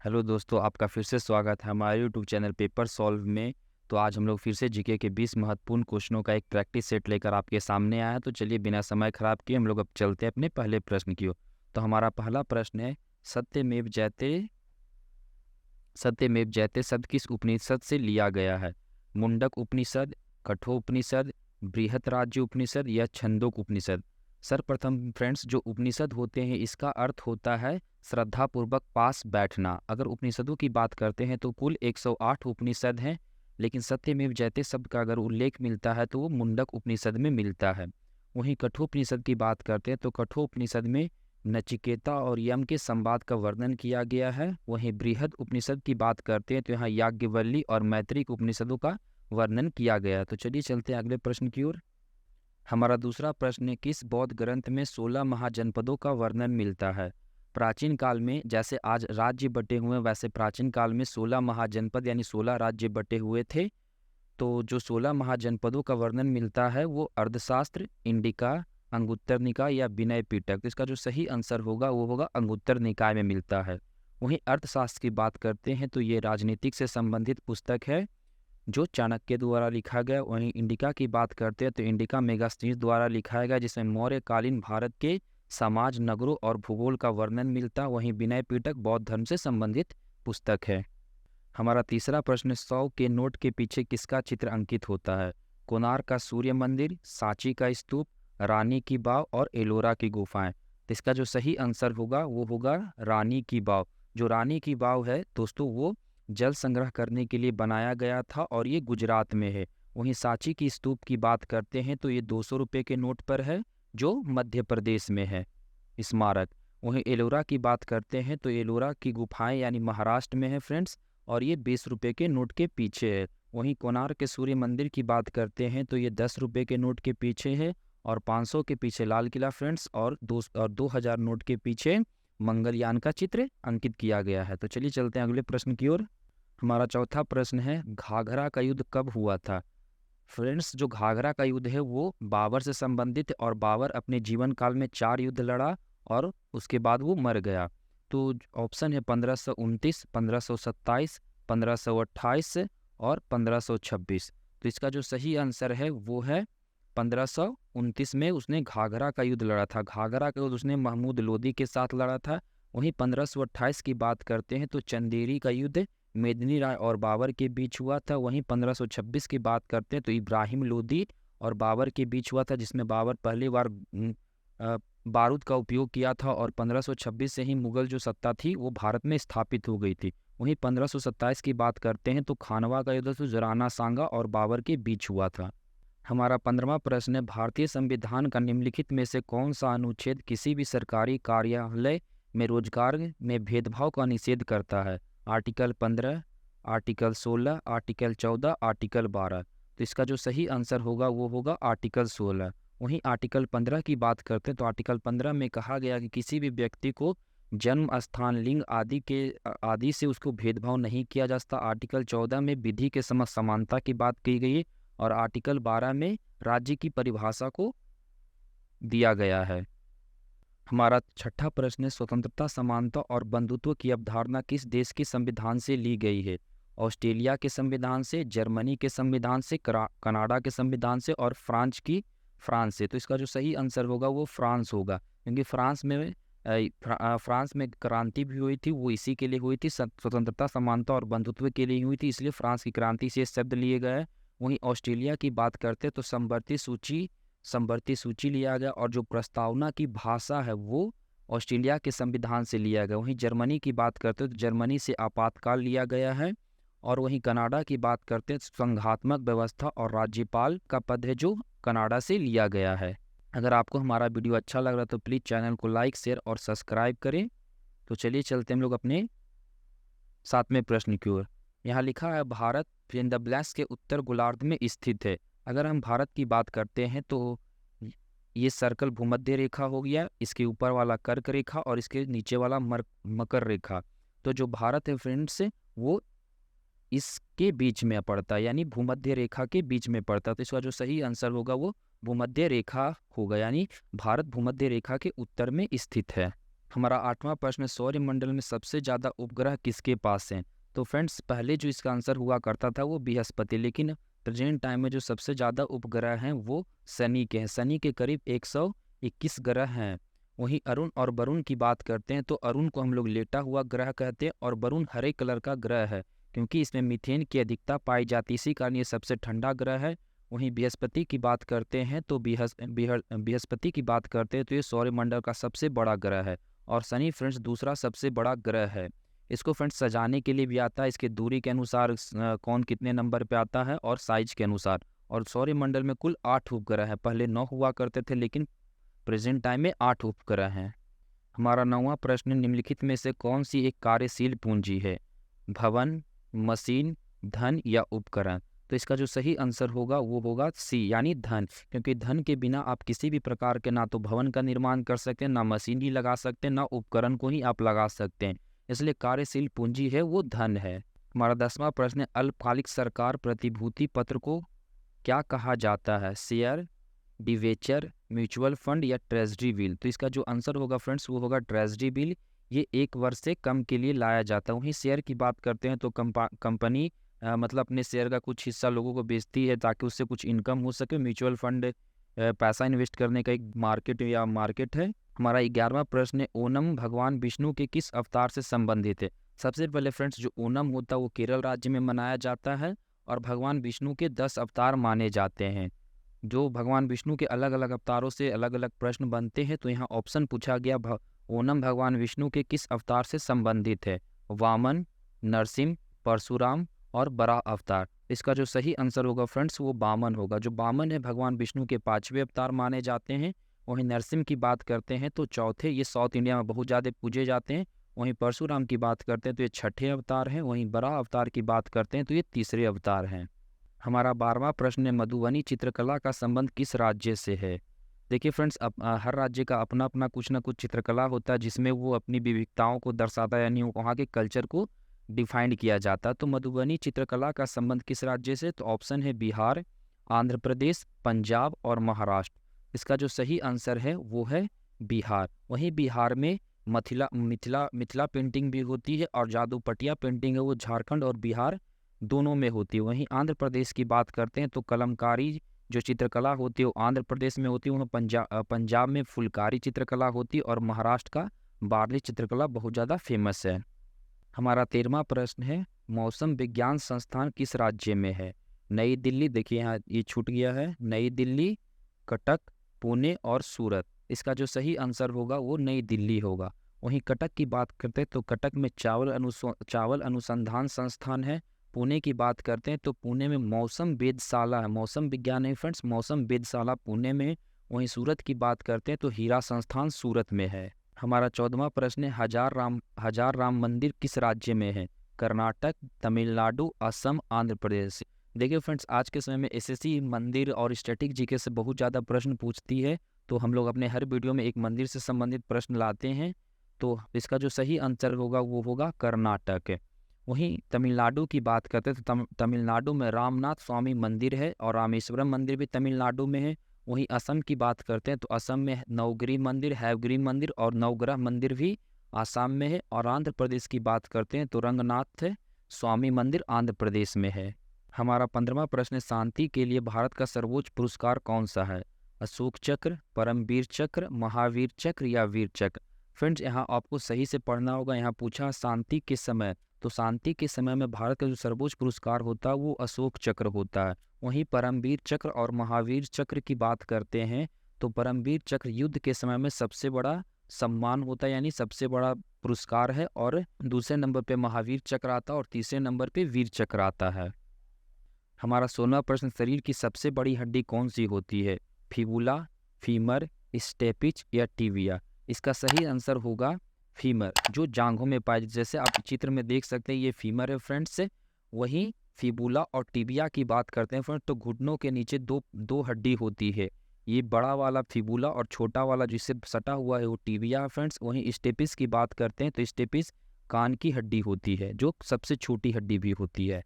Hello दोस्तों, आपका फिर से स्वागत है हमारे यूट्यूब चैनल पेपर सॉल्व में। तो आज हम लोग फिर से जीके के 20 महत्वपूर्ण क्वेश्चनों का एक प्रैक्टिस सेट लेकर आपके सामने आया है। तो चलिए बिना समय खराब किए हम लोग अब चलते हैं अपने पहले प्रश्न की ओर। तो हमारा पहला प्रश्न है, सत्यमेव जयते सत्यमेव जयते शब्द किस उपनिषद से लिया गया है? मुंडक उपनिषद, कठोपनिषद, बृहत उपनिषद या छंदोक उपनिषद? सर्वप्रथम फ्रेंड्स, जो उपनिषद होते हैं इसका अर्थ होता है श्रद्धा पूर्वक पास बैठना। अगर उपनिषदों की बात करते हैं तो कुल 108 उपनिषद हैं, लेकिन सत्यमेव जयते शब्द का अगर उल्लेख मिलता है तो वो मुंडक उपनिषद में मिलता है। वहीं कठोपनिषद की बात करते हैं तो कठोपनिषद में नचिकेता और यम के संवाद का वर्णन किया गया है। वहीं बृहद उपनिषद की बात करते हैं तो यहाँ याज्ञवल्ली और मैत्रेयी उपनिषदों का वर्णन किया गया है। तो चलिए चलते हैं अगले प्रश्न की ओर। हमारा दूसरा प्रश्न है, किस बौद्ध ग्रंथ में 16 महाजनपदों का वर्णन मिलता है? प्राचीन काल में जैसे आज राज्य बटे हुए वैसे प्राचीन काल में 16 महाजनपद यानी 16 राज्य बटे हुए थे। तो जो 16 महाजनपदों का वर्णन मिलता है वो अर्थशास्त्र, इंडिका, अंगुत्तर निकाय या विनय पिटक। तो इसका जो सही आंसर होगा वो होगा अंगुत्तर निकाय में मिलता है। वहीं अर्थशास्त्र की बात करते हैं तो ये राजनीतिक से संबंधित पुस्तक है जो चाणक्य द्वारा लिखा गया। वहीं इंडिका की बात करते हैं तो इंडिका मेगास्थनीज द्वारा लिखा गया, जिसमें मौर्यकालीन भारत के समाज, नगरों और भूगोल का वर्णन मिलता। वहीं विनय पिटक बौद्ध धर्म से संबंधित पुस्तक है। हमारा तीसरा प्रश्न, 100 के नोट के पीछे किसका चित्र अंकित होता है? कोणार्क का सूर्य मंदिर, सांची का स्तूप, रानी की बाव और एलोरा की गुफाएं। तो इसका जो सही आंसर होगा वो होगा रानी की बाव। जो रानी की बाव है दोस्तों वो जल संग्रह करने के लिए बनाया गया था और ये गुजरात में है। वहीं सांची की स्तूप की बात करते हैं तो ये 200 रुपये के नोट पर है जो मध्य प्रदेश में है स्मारक। वहीं एलोरा की बात करते हैं तो एलोरा की गुफाएं यानी महाराष्ट्र में है फ्रेंड्स, और ये 20 रुपये के नोट के पीछे है। वहीं कोणार्क के सूर्य मंदिर की बात करते हैं तो ये 10 रुपये के नोट के पीछे है, और 500 के पीछे लाल किला फ्रेंड्स, और 2000 नोट के पीछे मंगलयान का चित्र अंकित किया गया है। तो चलिए चलते हैं अगले प्रश्न की ओर। हमारा चौथा प्रश्न है, घाघरा का युद्ध कब हुआ था? फ्रेंड्स, जो घाघरा का युद्ध है वो बाबर से संबंधित है, और बाबर अपने जीवन काल में 4 युद्ध लड़ा और उसके बाद वो मर गया। तो ऑप्शन है 1529, 1527, 1528 और 1526। तो इसका जो सही आंसर है वो है 1529 में उसने घाघरा का युद्ध लड़ा था। घाघरा का युद्ध उसने महमूद लोदी के साथ लड़ा था। वहीं 1528 की बात करते हैं तो चंदेरी का युद्ध मेदिनी राय और बाबर के बीच हुआ था। वहीं 1526 की बात करते हैं तो इब्राहिम लोदी और बाबर के बीच हुआ था, जिसमें बाबर पहली बार बारूद का उपयोग किया था, और 1526 से ही मुगल जो सत्ता थी वो भारत में स्थापित हो गई थी। वहीं 1527 की बात करते हैं तो खानवा का युद्ध तो जराना सांगा और बाबर के बीच हुआ था। हमारा 15वां प्रश्न है, भारतीय संविधान का निम्नलिखित में से कौन सा अनुच्छेद किसी भी सरकारी कार्यालय में रोजगार में भेदभाव का निषेध करता है? Article 15, article 16, article 14, article 12। तो इसका जो सही आंसर होगा वो होगा आर्टिकल 16। वहीं आर्टिकल 15 की बात करते हैं तो आर्टिकल 15 में कहा गया कि किसी भी व्यक्ति को जन्म स्थान, लिंग आदि से उसको भेदभाव नहीं किया जा सकता। आर्टिकल 14 में विधि के समक्ष समानता की बात की गई है, और आर्टिकल 12 में राज्य की परिभाषा को दिया गया है। हमारा छठा प्रश्न है, स्वतंत्रता, समानता और बंधुत्व की अवधारणा किस देश के संविधान से ली गई है? ऑस्ट्रेलिया के संविधान से, जर्मनी के संविधान से, कनाडा के संविधान से और फ्रांस से। तो इसका जो सही आंसर होगा वो फ्रांस होगा, क्योंकि फ्रांस में क्रांति भी हुई थी, वो इसी के लिए हुई थी, स्वतंत्रता, समानता और बंधुत्व के लिए हुई थी, इसलिए फ्रांस की क्रांति से शब्द लिए गए। वहीं ऑस्ट्रेलिया की बात करते तो संवर्ती सूची लिया गया, और जो प्रस्तावना की भाषा है वो ऑस्ट्रेलिया के संविधान से लिया गया। वहीं जर्मनी की बात करते तो जर्मनी से आपातकाल लिया गया है, और वहीं कनाडा की बात करते संघात्मक व्यवस्था और राज्यपाल का पद है जो कनाडा से लिया गया है। अगर आपको हमारा वीडियो अच्छा लग रहा है तो प्लीज़ चैनल को लाइक, शेयर और सब्सक्राइब करें। तो चलिए चलते हम लोग अपने 7वें प्रश्न की ओर। यहाँ लिखा है, Bharat fill in the blanks के उत्तर गोलार्ध में स्थित है। अगर हम भारत की बात करते हैं तो ये सर्कल भूमध्य रेखा हो गया, इसके ऊपर वाला कर्क रेखा और इसके नीचे वाला मकर रेखा। तो जो भारत है फ्रेंड्स वो इसके बीच में पड़ता है, यानी भूमध्य रेखा के बीच में पड़ता है। तो इसका जो सही आंसर होगा वो भूमध्य रेखा होगा, यानी भारत भूमध्य रेखा के उत्तर में स्थित है। हमारा 8वां प्रश्न है, सौरमंडल में सबसे ज़्यादा उपग्रह किसके पास हैं? तो फ्रेंड्स पहले जो इसका आंसर हुआ करता था वो बृहस्पति, लेकिन प्रेजेंट टाइम में जो सबसे ज़्यादा उपग्रह हैं वो शनि के हैं। शनि के करीब 121 ग्रह हैं। वहीं अरुण और वरुण की बात करते हैं तो अरुण को हम लोग लेटा हुआ ग्रह कहते हैं और वरुण हरे कलर का ग्रह है, क्योंकि इसमें मीथेन की अधिकता पाई जाती है, इसी कारण ये सबसे ठंडा ग्रह है। वहीं बृहस्पति की बात करते हैं तो बृहस्पति की बात करते हैं तो ये सौरमंडल का सबसे बड़ा ग्रह है। और शनि फ्रेंड्स दूसरा सबसे बड़ा ग्रह है। इसको फ्रेंड्स सजाने के लिए भी आता है, इसके दूरी के अनुसार कौन कितने नंबर पे आता है और साइज के अनुसार। और सौरमंडल में कुल 8 उपग्रह हैं, पहले 9 हुआ करते थे लेकिन प्रेजेंट टाइम में 8 उपग्रह हैं। हमारा 9वां प्रश्न, निम्नलिखित में से कौन सी एक कार्यशील पूंजी है? भवन, मशीन, धन या उपकरण? तो इसका जो सही आंसर होगा वो होगा सी यानी धन, क्योंकि धन के बिना आप किसी भी प्रकार के ना तो भवन का निर्माण कर सकते हैं, ना मशीनरी लगा सकते हैं, ना उपकरण को ही आप लगा सकते हैं। इसलिए कार्यशील पूंजी है वो धन है। हमारा 10वां प्रश्न है, अल्पकालिक सरकार प्रतिभूति पत्र को क्या कहा जाता है? शेयर, डिवेचर, म्यूचुअल फंड या ट्रेजरी बिल? तो इसका जो आंसर होगा फ्रेंड्स वो होगा ट्रेजरी बिल। ये 1 वर्ष से कम के लिए लाया जाता है। वहीं शेयर की बात करते हैं तो कंपनी मतलब अपने शेयर का कुछ हिस्सा लोगों को बेचती है ताकि उससे कुछ इनकम हो सके। म्यूचुअल फंड पैसा इन्वेस्ट करने का एक मार्केट है। हमारा 11वां प्रश्न है, ओणम भगवान विष्णु के किस अवतार से संबंधित है? सबसे पहले फ्रेंड्स जो ओणम होता है वो केरल राज्य में मनाया जाता है और भगवान विष्णु के 10 अवतार माने जाते हैं। जो भगवान विष्णु के अलग अलग अवतारों से अलग अलग प्रश्न बनते हैं तो यहाँ ऑप्शन पूछा गया, ओणम भगवान विष्णु के किस अवतार से संबंधित है? वामन, नरसिंह, परशुराम और बराह अवतार? इसका जो सही आंसर होगा फ्रेंड्स वो वामन होगा। जो वामन है भगवान विष्णु के 5वें अवतार माने जाते हैं। वहीं नरसिंह की बात करते हैं तो चौथे, ये साउथ इंडिया में बहुत ज़्यादा पूजे जाते हैं। वहीं परशुराम की बात करते हैं तो ये 6ठे अवतार हैं। वहीं बराह अवतार की बात करते हैं तो ये 3रे अवतार हैं। हमारा 12वां प्रश्न है, मधुबनी चित्रकला का संबंध किस राज्य से है? देखिए फ्रेंड्स, हर राज्य का अपना अपना कुछ ना कुछ चित्रकला होता है जिसमें वो अपनी विविधताओं को दर्शाता है, यानी वहाँ के कल्चर को डिफाइंड किया जाता है। तो मधुबनी चित्रकला का संबंध किस राज्य से? तो ऑप्शन है बिहार, आंध्र प्रदेश, पंजाब और महाराष्ट्र। इसका जो सही आंसर है वो है बिहार। वहीं बिहार में मिथिला पेंटिंग भी होती है और जादू पटिया पेंटिंग है वो झारखंड और बिहार दोनों में होती है। वहीं आंध्र प्रदेश की बात करते हैं तो कलमकारी जो चित्रकला होती है वो आंध्र प्रदेश में होती है। वहाँ पंजाब में फुलकारी चित्रकला होती है और महाराष्ट्र का बार्ली चित्रकला बहुत ज़्यादा फेमस है। हमारा 13वां प्रश्न है, मौसम विज्ञान संस्थान किस राज्य में है? नई दिल्ली, देखिए यहाँ ये छूट गया है, नई दिल्ली, कटक, पुणे और सूरत। इसका जो सही आंसर होगा वो नई दिल्ली होगा। वहीं कटक की बात करते हैं तो कटक में चावल अनुसंधान संस्थान है। पुणे की बात करते हैं तो पुणे में मौसम वेधशाला है, मौसम विज्ञान नहीं फ्रेंड्स, मौसम वेधशाला पुणे में। वहीं सूरत की बात करते हैं तो हीरा संस्थान सूरत में है। हमारा 14वां प्रश्न है, हजार राम मंदिर किस राज्य में है? कर्नाटक, तमिलनाडु, असम, आंध्र प्रदेश? देखिए फ्रेंड्स, आज के समय में एसएससी मंदिर और स्टैटिक जीके से बहुत ज़्यादा प्रश्न पूछती है, तो हम लोग अपने हर वीडियो में एक मंदिर से संबंधित प्रश्न लाते हैं। तो इसका जो सही आंसर होगा वो होगा कर्नाटक। वहीं तमिलनाडु की बात करते हैं तो तमिलनाडु में रामनाथ स्वामी मंदिर है और रामेश्वरम मंदिर भी तमिलनाडु में है। वहीं असम की बात करते हैं तो असम में नवगिरी मंदिर, हैवगिरी मंदिर और नवग्रह मंदिर भी आसाम में है। और आंध्र प्रदेश की बात करते हैं तो रंगनाथ स्वामी मंदिर आंध्र प्रदेश में है। हमारा 15वां प्रश्न है, शांति के लिए भारत का सर्वोच्च पुरस्कार कौन सा है? अशोक चक्र, परमवीर चक्र, महावीर चक्र या वीर चक्र? फ्रेंड्स, यहाँ आपको सही से पढ़ना होगा। यहाँ पूछा शांति के समय, तो शांति के समय में भारत का जो सर्वोच्च पुरस्कार होता है वो अशोक चक्र होता है। वहीं परमवीर चक्र और महावीर चक्र की बात करते हैं तो परमवीर चक्र युद्ध के समय में सबसे बड़ा सम्मान होता है, यानी सबसे बड़ा पुरस्कार है। और दूसरे नंबर पे महावीर चक्र आता है और तीसरे नंबर पे वीर चक्र आता है। हमारा 16वां प्रश्न, शरीर की सबसे बड़ी हड्डी कौन सी होती है? फिबुला, फीमर, स्टेपिच या टिबिया? इसका सही आंसर होगा फीमर, जो जांघों में पाई, जैसे आप चित्र में देख सकते हैं ये फीमर है फ्रेंड्स। वहीं फिबुला और टिबिया की बात करते हैं फ्रेंड्स तो घुटनों के नीचे दो हड्डी होती है। ये बड़ा वाला फिबुला और छोटा वाला जिससे सटा हुआ है वो टिबिया है फ्रेंड्स। वहीं स्टेपिस की बात करते हैं तो स्टेपिस कान की हड्डी होती है जो सबसे छोटी हड्डी भी होती है।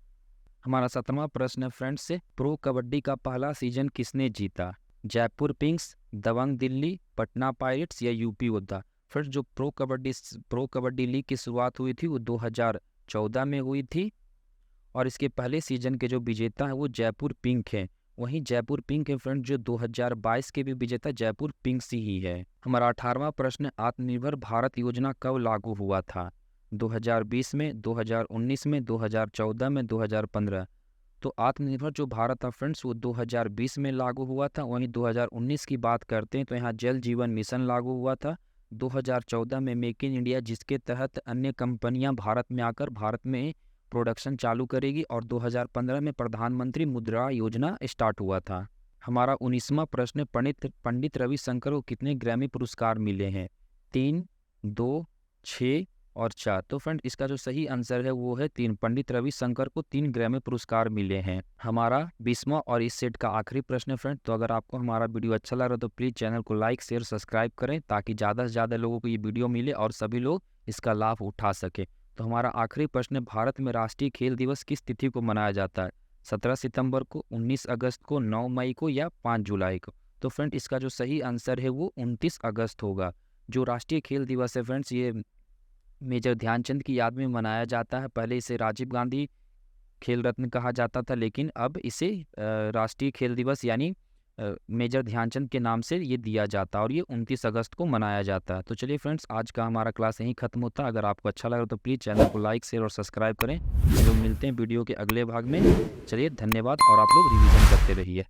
हमारा 17वां प्रश्न है फ्रेंड्स से, प्रो कबड्डी का पहला सीजन किसने जीता? जयपुर पिंक्स, दबंग दिल्ली, पटना पायरेट्स या यूपी योद्धा? फ्रेंड्स जो प्रो कबड्डी लीग की शुरुआत हुई थी वो 2014 में हुई थी, और इसके पहले सीजन के जो विजेता हैं वो जयपुर पिंक हैं। वहीं जयपुर पिंक है फ्रेंड जो 2022 के भी विजेता जयपुर पिंक्स ही है। हमारा 18वां प्रश्न, आत्मनिर्भर भारत योजना कब लागू हुआ था? 2020 में, 2019 में, 2014 में, 2015? तो आत्मनिर्भर जो भारत था फ्रेंड्स वो 2020 में लागू हुआ था। वहीं 2019 की बात करते हैं तो यहाँ जल जीवन मिशन लागू हुआ था। 2014 में मेक इन इंडिया, जिसके तहत अन्य कंपनियां भारत में आकर भारत में प्रोडक्शन चालू करेगी, और 2015 में प्रधानमंत्री मुद्रा योजना स्टार्ट हुआ था। हमारा 19वां प्रश्न, पंडित रविशंकर को कितने ग्रैमी पुरस्कार मिले हैं? 3, 2, 6 और 4? तो फ्रेंड इसका जो सही आंसर है वो है 3। पंडित रविशंकर को 3 ग्रैमी पुरस्कार मिले हैं। हमारा 20वां और इस सेट का आखिरी प्रश्न है फ्रेंड। तो अगर आपको हमारा वीडियो अच्छा लग रहा है तो प्लीज़ चैनल को लाइक, शेयर, सब्सक्राइब करें, ताकि ज़्यादा से ज़्यादा लोगों को ये वीडियो मिले और सभी लोग इसका लाभ उठा सके। तो हमारा आखिरी प्रश्न है, भारत में राष्ट्रीय खेल दिवस किस तिथि को मनाया जाता है? 17 सितंबर को, 19 अगस्त को, 9 मई को या 5 जुलाई को? तो फ्रेंड इसका जो सही आंसर है वो 29 अगस्त होगा। जो राष्ट्रीय खेल दिवस है फ्रेंड्स ये मेजर ध्यानचंद की याद में मनाया जाता है। पहले इसे राजीव गांधी खेल रत्न कहा जाता था, लेकिन अब इसे राष्ट्रीय खेल दिवस यानी मेजर ध्यानचंद के नाम से ये दिया जाता है, और ये 29 अगस्त को मनाया जाता है। तो चलिए फ्रेंड्स, आज का हमारा क्लास यहीं खत्म होता है। अगर आपको अच्छा लगा तो प्लीज़ चैनल को लाइक, शेयर और सब्सक्राइब करें। हम लोग मिलते हैं वीडियो के अगले भाग में। चलिए धन्यवाद, और आप लोग रिवीजन करते रहिए।